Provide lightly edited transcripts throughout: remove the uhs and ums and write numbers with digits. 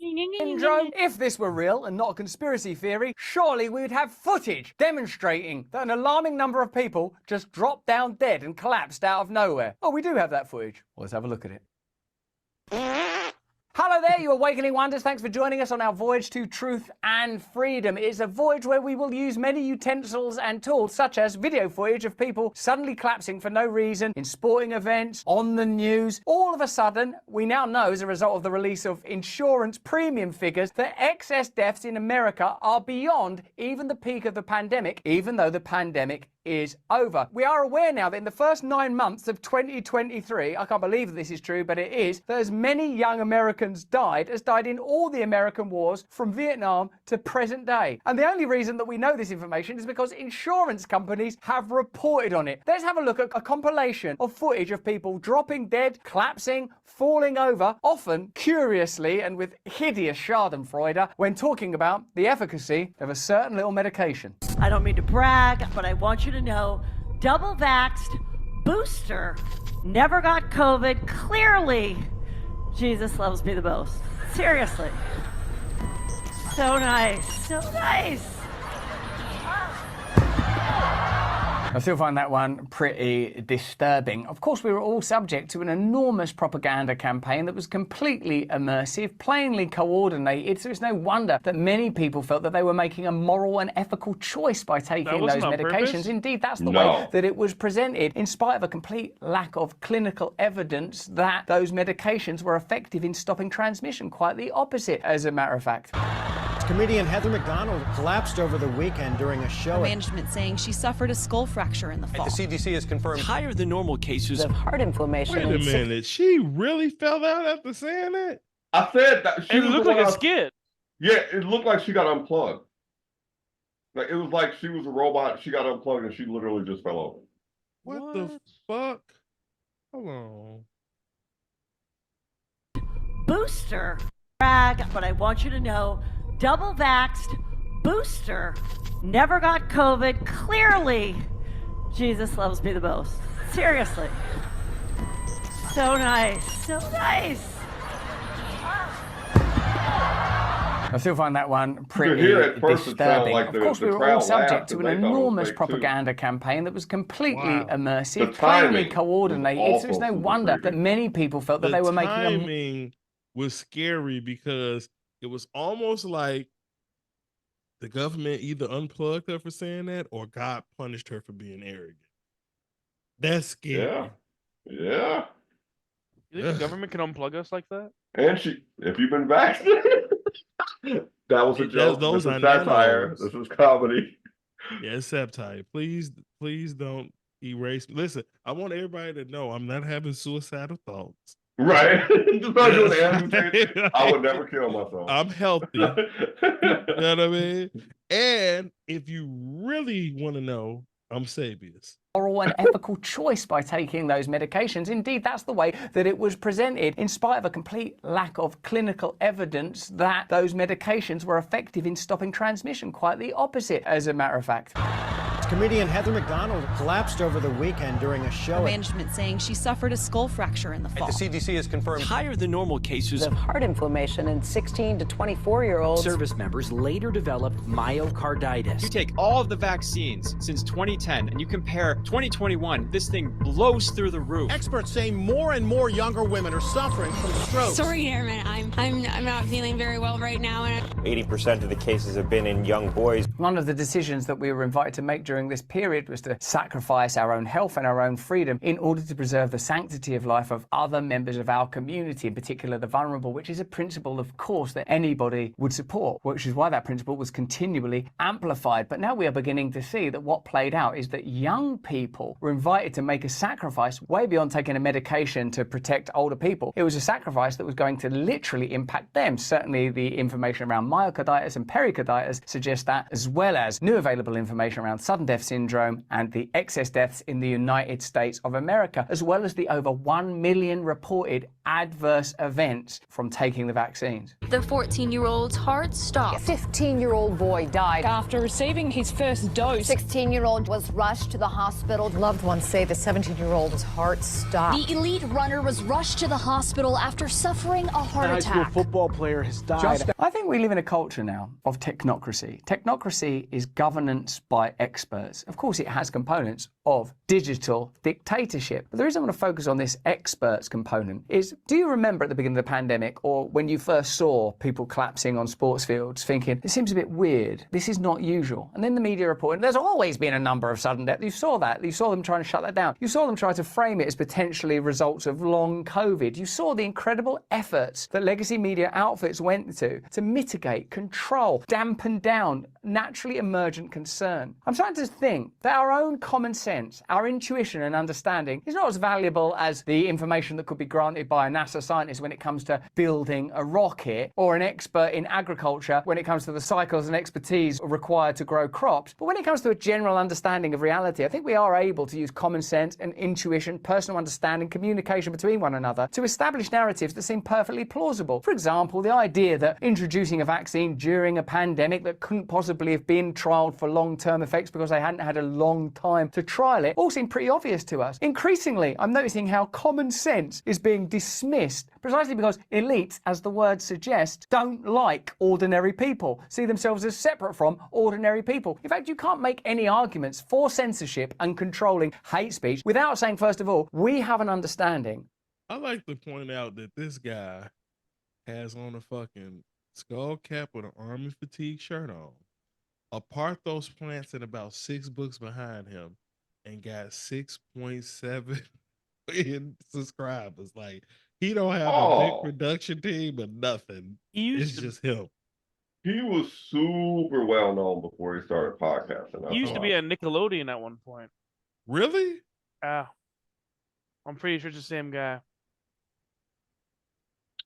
Syndrome. If this were real and not a conspiracy theory, surely we would have footage demonstrating that an alarming number of people just dropped down dead and collapsed out of nowhere. Oh, we do have that footage. Well, let's have a look at it. Hello there, you awakening wonders. Thanks for joining us on our voyage to truth and freedom. It's a voyage where we will use many utensils and tools, such as video footage of people suddenly collapsing for no reason in sporting events, on the news. All of a sudden, we now know, as a result of the release of insurance premium figures, that excess deaths in America are beyond even the peak of the pandemic, even though the pandemic is over. We are aware now that in the first 9 months of 2023, I can't believe that this is true, but it is, that as many young Americans died as died in all the American wars from Vietnam to present day. And the only reason that we know this information is because insurance companies have reported on it. Let's have a look at a compilation of footage of people dropping dead, collapsing, falling over, often curiously and with hideous schadenfreude, when talking about the efficacy of a certain little medication. I don't mean to brag, but I want you to know, double vaxxed, booster, never got COVID. Clearly, Jesus loves me the most. Seriously. So nice. So nice. I still find that one pretty disturbing. Of course, we were all subject to an enormous propaganda campaign that was completely immersive, plainly coordinated, so it's no wonder that many people felt that they were making a moral and ethical choice by taking those medications. Indeed, that's the way that it was presented, in spite of a complete lack of clinical evidence that those medications were effective in stopping transmission. Quite the opposite, as a matter of fact. Comedian Heather McDonald collapsed over the weekend during a show. Management saying she suffered a skull fracture in the fall. The CDC has confirmed higher than normal cases of heart inflammation. Wait a minute, she really fell out after saying that? I said that. It looked like a skit. Yeah, it looked like she got unplugged. Like it was like she was a robot. She got unplugged and she literally just fell over. What the fuck? Hold on. Booster. Brag, but I want you to know, double vaxxed, booster, never got COVID. Clearly, Jesus loves me the most. Seriously. So nice. So nice. I still find that one pretty disturbing. Of course, we were all subject to an enormous propaganda campaign that was completely immersive, plainly coordinated, so it's no wonder that many people felt that they were making a... The timing was scary because it was almost like the government either unplugged her for saying that or God punished her for being arrogant. That's scary. Yeah. You think the government can unplug us like that? And if you've been vaccinated, that was a joke. This is satire. This is comedy. Yeah, it's satire. Please don't erase me. Listen, I want everybody to know I'm not having suicidal thoughts. Right. I would never kill myself. I'm healthy. You know what I mean? And if you really want to know, I'm Sabius. Moral and ethical choice by taking those medications. Indeed, that's the way that it was presented, in spite of a complete lack of clinical evidence that those medications were effective in stopping transmission. Quite the opposite, as a matter of fact. Comedian Heather McDonald collapsed over the weekend during a show. Management saying she suffered a skull fracture in the fall. The CDC has confirmed higher than normal cases of heart inflammation in 16 to 24-year-olds. Service members later developed myocarditis. You take all of the vaccines since 2010 and you compare 2021, this thing blows through the roof. Experts say more and more younger women are suffering from strokes. Sorry, Airman, I'm not feeling very well right now. 80% of the cases have been in young boys. One of the decisions that we were invited to make during this period was to sacrifice our own health and our own freedom in order to preserve the sanctity of life of other members of our community, in particular the vulnerable, which is a principle, of course, that anybody would support, which is why that principle was continually amplified. But now we are beginning to see that what played out is that young people were invited to make a sacrifice way beyond taking a medication to protect older people. It was a sacrifice that was going to literally impact them. Certainly the information around myocarditis and pericarditis suggests that, as well as new available information around sudden death syndrome and the excess deaths in the United States of America, as well as the over 1 million reported adverse events from taking the vaccines. The 14-year-old's heart stopped. 15-year-old boy died After receiving his first dose, 16-year-old was rushed to the hospital. Loved ones say the 17-year-old's heart stopped. The elite runner was rushed to the hospital after suffering a heart attack. football player has died. I think we live in a culture now of technocracy. Technocracy is governance by experts. Of course, it has components of digital dictatorship. But the reason I want to focus on this experts component is, do you remember at the beginning of the pandemic, or when you first saw people collapsing on sports fields, thinking, this seems a bit weird, this is not usual? And then the media reported, there's always been a number of sudden deaths. You saw that. You saw them trying to shut that down. You saw them try to frame it as potentially results of long COVID. You saw the incredible efforts that legacy media outfits went to mitigate, control, dampen down naturally emergent concern. I'm starting to think that our own common sense, our intuition and understanding is not as valuable as the information that could be granted by a NASA scientist when it comes to building a rocket, or an expert in agriculture when it comes to the cycles and expertise required to grow crops. But when it comes to a general understanding of reality, I think we are able to use common sense and intuition, personal understanding, communication between one another to establish narratives that seem perfectly plausible. For example, the idea that introducing a vaccine during a pandemic that couldn't possibly have been trialed for long-term effects because they hadn't had a long time to trial it all seemed pretty obvious to us. Increasingly, I'm noticing how common sense is being dismissed precisely because elites, as the word suggests, don't like ordinary people, see themselves as separate from ordinary people. In fact, you can't make any arguments for censorship and controlling hate speech without saying, first of all, we have an understanding. I like to point out that this guy has on a fucking skull cap with an army fatigue shirt on, a Parthos plants in about 6 books behind him, and got 6.7 million subscribers. Like, he don't have a big production team or nothing. It's just him. He was super well known before he started podcasting. He used to be at Nickelodeon at one point. Really? Yeah. I'm pretty sure it's the same guy.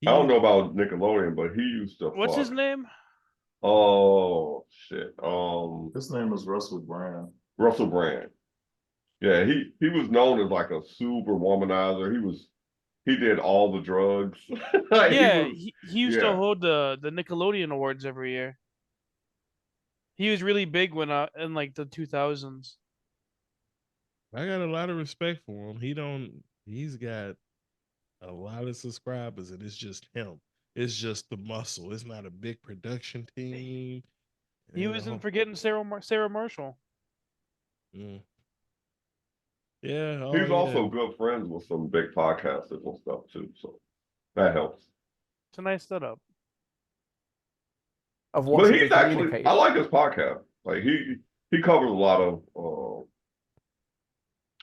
I don't know about Nickelodeon, but he used to. What's his name? Oh shit. His name was Russell Brand. Russell Brand. Yeah, he was known as like a super womanizer. He did all the drugs. Like, he used to hold the Nickelodeon Awards every year. He was really big when in like the 2000s. I got a lot of respect for him. He's got a lot of subscribers, and it's just him. It's just the muscle. It's not a big production team. He wasn't forgetting Sarah Marshall. Mm. Yeah. He's also good friends with some big podcasters and stuff too, so that helps. It's a nice setup. Of what? But he's actually, I like his podcast. Like he covers a lot of.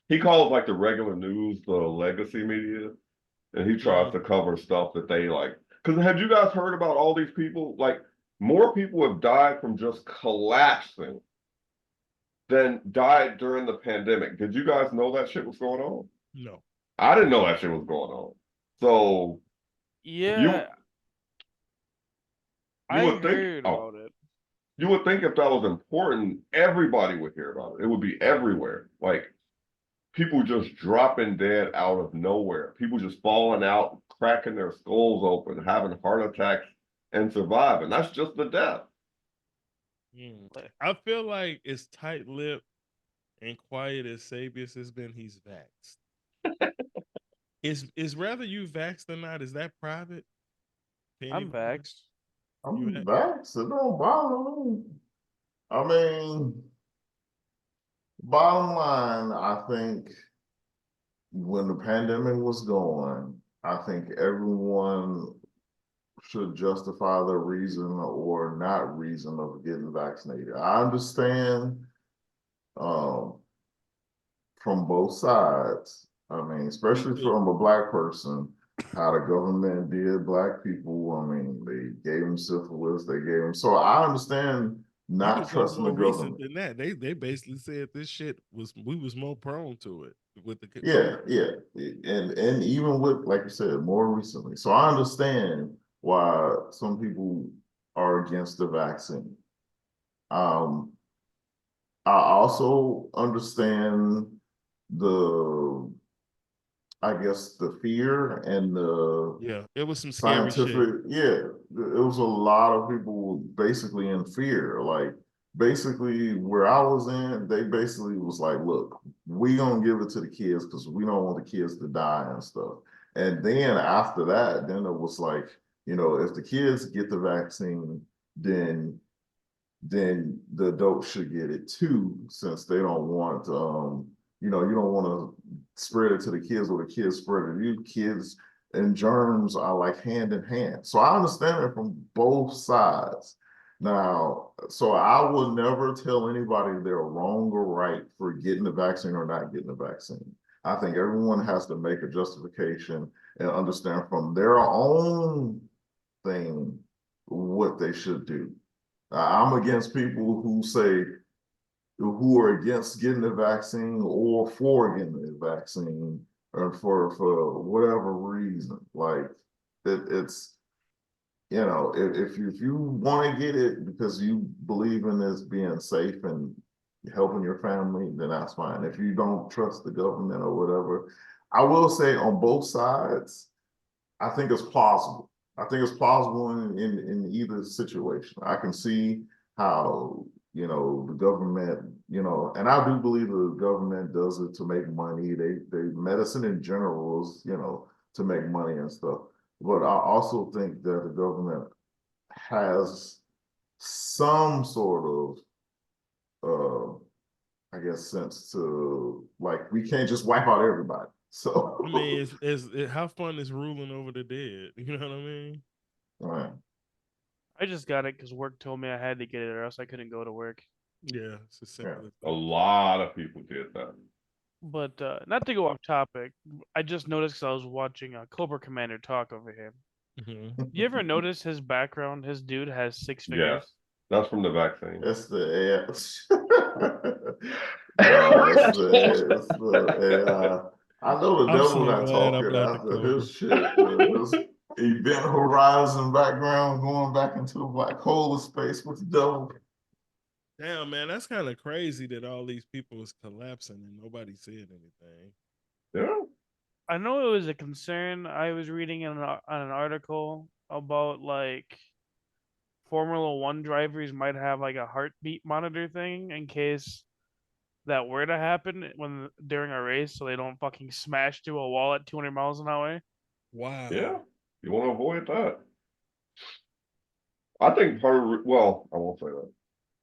He calls like the regular news the legacy media, and he tries to cover stuff that they like. Because have you guys heard about all these people? Like, more people have died from just collapsing than died during the pandemic. Did you guys know that shit was going on? No. I didn't know that shit was going on. So yeah, I heard about it. You would think if that was important, everybody would hear about it. It would be everywhere. Like, people just dropping dead out of nowhere. People just falling out, cracking their skulls open, having heart attacks, and surviving. That's just the death. I feel like as tight-lipped and quiet as Sabius has been, he's vaxxed. Is rather you vaxxed or not? Is that private? I'm vaxxed. I'm vaxxed. It don't bother me. I mean, bottom line, I think when the pandemic was going, I think everyone should justify their reason or not reason of getting vaccinated. I understand from both sides. I mean, especially from a Black person, how the government did Black people. I mean, they gave them syphilis, they gave them. So I understand not trusting the government. Than that, they basically said this shit we was more prone to it with the and even with, like you said, more recently. So I understand why some people are against the vaccine. I also understand the I guess, the fear and the Yeah, it was some scary scientific, it was a lot of people basically in fear. Like, basically where I was in, they basically was like, look, we gonna give it to the kids because we don't want the kids to die and stuff. And then after that, then it was like, you know, if the kids get the vaccine, then the adults should get it too, since they don't want, you know, you don't want to spread it to the kids or the kids spread it to you. Kids and germs are like hand in hand. So I understand it from both sides. Now, so I will never tell anybody they're wrong or right for getting the vaccine or not getting the vaccine. I think everyone has to make a justification and understand from their own thing what they should do. I'm against people who say, who are against getting the vaccine or for getting the vaccine, or for whatever reason. Like, it's, you know, if you want to get it because you believe in this being safe and helping your family, then that's fine. If you don't trust the government or whatever, I will say on both sides, I think it's plausible. I think it's plausible in either situation. I can see how, you know, the government, you know, and I do believe the government does it to make money. They medicine in general is, you know, to make money and stuff. But I also think that the government has some sort of, I guess, sense to, like, we can't just wipe out everybody. So I mean, it's how fun is ruling over the dead? You know what I mean? Right. I just got it because work told me I had to get it, or else I couldn't go to work. Yeah, it's as simple as that. A lot of people did that. But not to go off topic, I just noticed because I was watching Cobra Commander talk over him. Mm-hmm. You ever notice his background? His dude has 6 fingers. Yes, that's from the vaccine. It's the ass. It's the I know the I'm devil so not glad I'm talking not after the his shit. This Event Horizon background going back into the black hole of space with the devil. Damn, man, that's kind of crazy that all these people was collapsing and nobody said anything. Yeah. I know it was a concern. I was reading on an article about, like, Formula One drivers might have like a heartbeat monitor thing in case that were to happen during a race, so they don't fucking smash through a wall at 200 miles an hour. Wow. Yeah, you want to avoid that. I think I won't say that.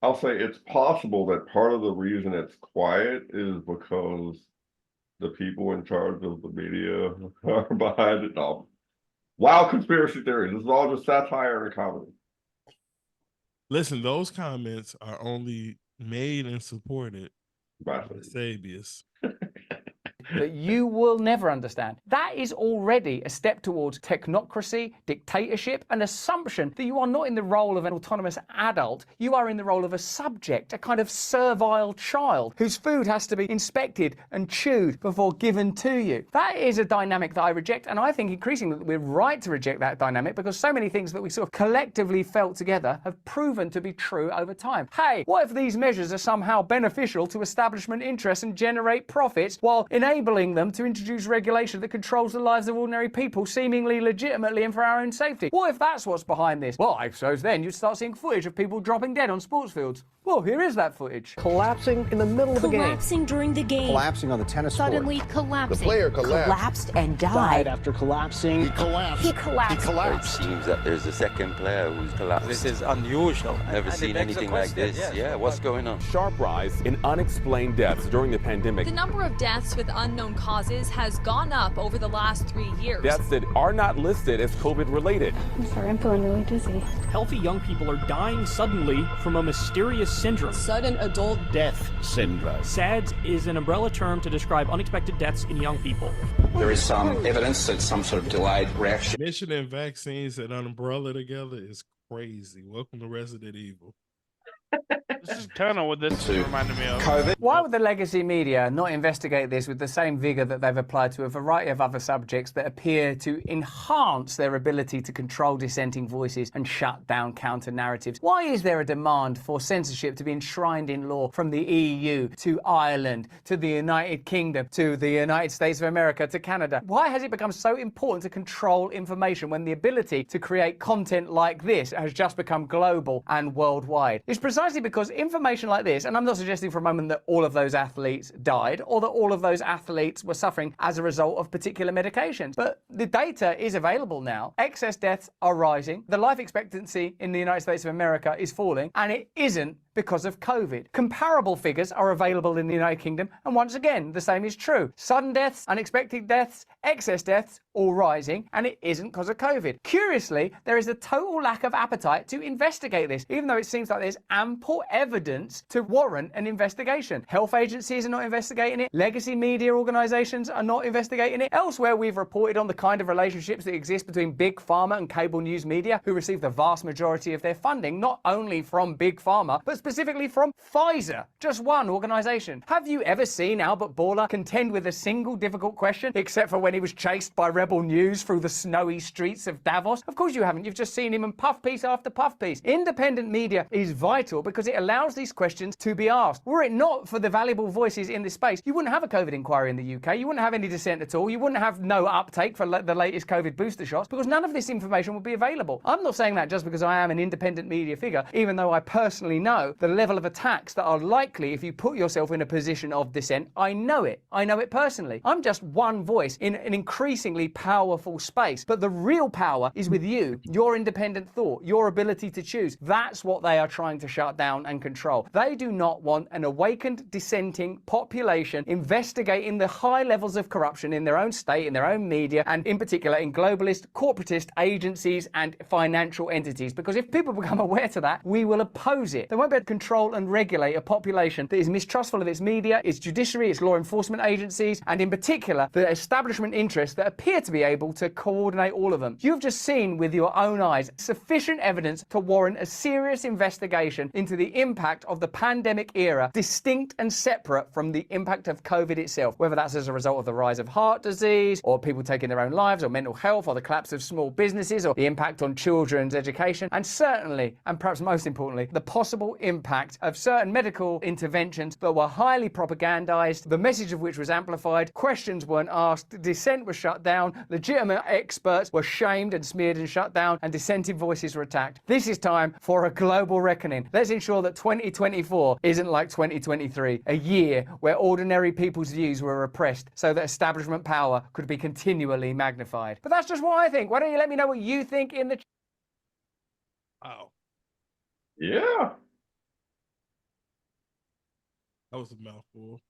I'll say it's possible that part of the reason it's quiet is because the people in charge of the media are behind it. No. Wild conspiracy theories. This is all just satire and comedy. Listen, those comments are only made and supported by Sabius. That you will never understand. That is already a step towards technocracy, dictatorship, an assumption that you are not in the role of an autonomous adult, you are in the role of a subject, a kind of servile child whose food has to be inspected and chewed before given to you. That is a dynamic that I reject, and I think increasingly that we're right to reject that dynamic because so many things that we sort of collectively felt together have proven to be true over time. Hey, what if these measures are somehow beneficial to establishment interests and generate profits while enabling them to introduce regulation that controls the lives of ordinary people seemingly legitimately and for our own safety? What if that's what's behind this? Well, I suppose then you'd start seeing footage of people dropping dead on sports fields. Well, here is that footage. Collapsing in the middle of the game. Collapsing during the game. Collapsing on the tennis court. Suddenly collapsing. The player collapsed and died after collapsing. He collapsed. He collapsed. He collapsed. It seems that there's a second player who's collapsed. This is unusual. Never seen anything like this. Yeah, what's going on? Sharp rise in unexplained deaths during the pandemic. The number of deaths with unknown causes has gone up over the last 3 years. Deaths that are not listed as COVID related. I'm sorry, I'm feeling really dizzy. Healthy young people are dying suddenly from a mysterious syndrome. Sudden adult death syndrome. SADS is an umbrella term to describe unexpected deaths in young people. There is some evidence that some sort of delayed reaction. Mission and vaccines and an umbrella together is crazy. Welcome to Resident Evil. This is kind of what this reminded me of. Why would the legacy media not investigate this with the same vigour that they've applied to a variety of other subjects that appear to enhance their ability to control dissenting voices and shut down counter-narratives? Why is there a demand for censorship to be enshrined in law from the EU to Ireland to the United Kingdom to the United States of America to Canada? Why has it become so important to control information when the ability to create content like this has just become global and worldwide? It's precisely because information like this, and I'm not suggesting for a moment that all of those athletes died or that all of those athletes were suffering as a result of particular medications, but the data is available now. Excess deaths are rising. The life expectancy in the United States of America is falling, and it isn't because of COVID. Comparable figures are available in the United Kingdom, and once again, the same is true. Sudden deaths, unexpected deaths, excess deaths, all rising, and it isn't because of COVID. Curiously, there is a total lack of appetite to investigate this, even though it seems like there's ample evidence to warrant an investigation. Health agencies are not investigating it. Legacy media organizations are not investigating it. Elsewhere, we've reported on the kind of relationships that exist between big pharma and cable news media, who receive the vast majority of their funding, not only from big pharma, but specifically from Pfizer, just one organization. Have you ever seen Albert Bourla contend with a single difficult question, except for when he was chased by Rebel News through the snowy streets of Davos? Of course you haven't. You've just seen him in puff piece after puff piece. Independent media is vital because it allows these questions to be asked. Were it not for the valuable voices in this space, you wouldn't have a COVID inquiry in the UK. You wouldn't have any dissent at all. You wouldn't have no uptake for the latest COVID booster shots because none of this information would be available. I'm not saying that just because I am an independent media figure, even though I personally know the level of attacks that are likely if you put yourself in a position of dissent. I know it. I know it personally. I'm just one voice in an increasingly powerful space. But the real power is with you, your independent thought, your ability to choose. That's what they are trying to shut down and control. They do not want an awakened, dissenting population investigating the high levels of corruption in their own state, in their own media, and in particular in globalist, corporatist agencies and financial entities. Because if people become aware to that, we will oppose it. They won't be able to control and regulate a population that is mistrustful of its media, its judiciary, its law enforcement agencies, and in particular the establishment interests that appear to be able to coordinate all of them. You've just seen with your own eyes sufficient evidence to warrant a serious investigation into the impact of the pandemic era, distinct and separate from the impact of COVID itself, whether that's as a result of the rise of heart disease, or people taking their own lives, or mental health, or the collapse of small businesses, or the impact on children's education, and certainly, and perhaps most importantly, the possible impact of certain medical interventions that were highly propagandized, the message of which was amplified, questions weren't asked, dissent was shut down, legitimate experts were shamed and smeared and shut down, and dissenting voices were attacked. This is time for a global reckoning. Let's ensure that 2024 isn't like 2023, a year where ordinary people's views were repressed so that establishment power could be continually magnified. But that's just what I think. Why don't you let me know what you think in the... Wow. Yeah. That was a mouthful.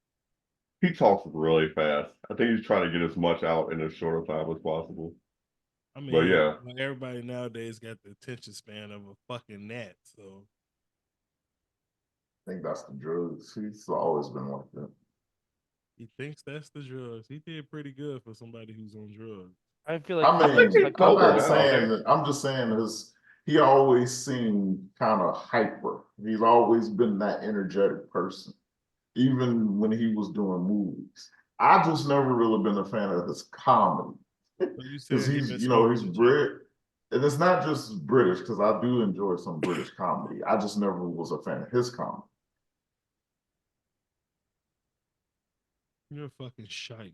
He talks really fast. I think he's trying to get as much out in as short a time as possible. I mean, but yeah, everybody nowadays got the attention span of a fucking gnat, so. I think that's the drugs. He's always been like that. He thinks that's the drugs. He did pretty good for somebody who's on drugs. I feel like I'm just saying he always seemed kind of hyper. He's always been that energetic person, even when he was doing movies. I just never really been a fan of his comedy. Because he's Brit, and it's not just British, because I do enjoy some British comedy. I just never was a fan of his comedy. You're a fucking shite.